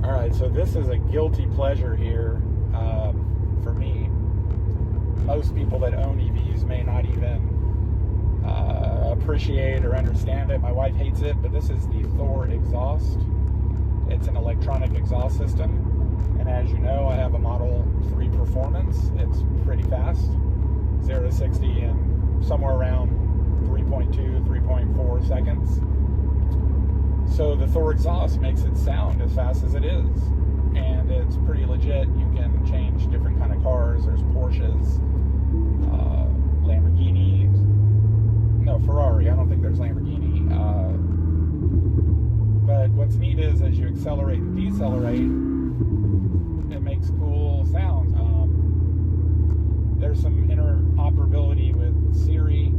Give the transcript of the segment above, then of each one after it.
All right, so this is a guilty pleasure here for me. Most people that own EVs may not even appreciate or understand it. My wife hates it, but this is the Thor exhaust. It's an electronic exhaust system, and as you know, I have a Model 3 Performance. It's pretty fast, 0 to 60 in somewhere around 3.2, 3.4 seconds. So the Thor exhaust makes it sound as fast as it is, and it's pretty legit. You can change different kind of cars. There's Porsches, Lamborghinis, no, Ferrari. I don't think there's Lamborghini. But what's neat is as you accelerate and decelerate, it makes cool sounds. There's some interoperability with Siri.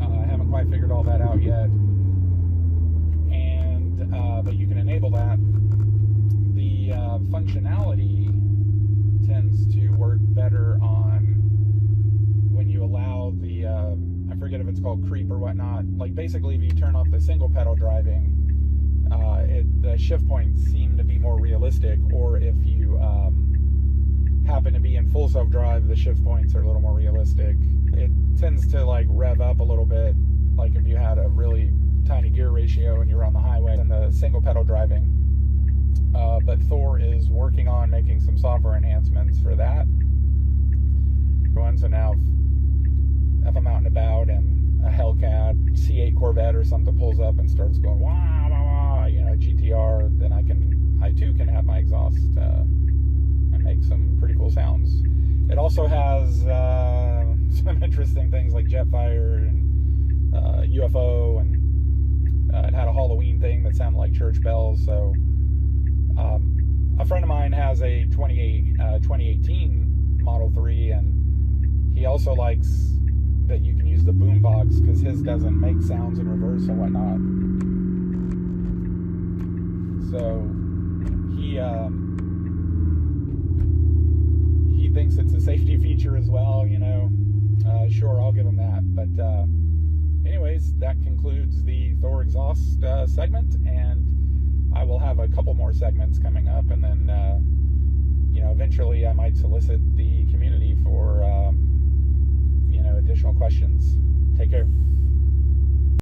I haven't quite figured all that out yet. But you can enable that. The functionality tends to work better on when you allow the, I forget if it's called creep or whatnot. Like basically if you turn off the single pedal driving, the shift points seem to be more realistic, or if you happen to be in full self-drive, the shift points are a little more realistic. It tends to like rev up a little bit, like if you had a really tiny gear ratio and you're on the highway and the single pedal driving. But Thor is working on making some software enhancements for that. So now if I'm out and about and a Hellcat C8 Corvette or something pulls up and starts going wah wah wah, you know, GTR, then I too can have my exhaust and make some pretty cool sounds. It also has some interesting things like Jetfire and UFO, and it had a Halloween thing that sounded like church bells. So a friend of mine has a 2018 Model 3, and he also likes that you can use the boombox because his doesn't make sounds in reverse and whatnot. So he thinks it's a safety feature as well, you know. Sure, I'll give him that. But anyways, that concludes the Thor exhaust segment, and I will have a couple more segments coming up, and then you know, eventually I might solicit the community for you know, additional questions. Take care.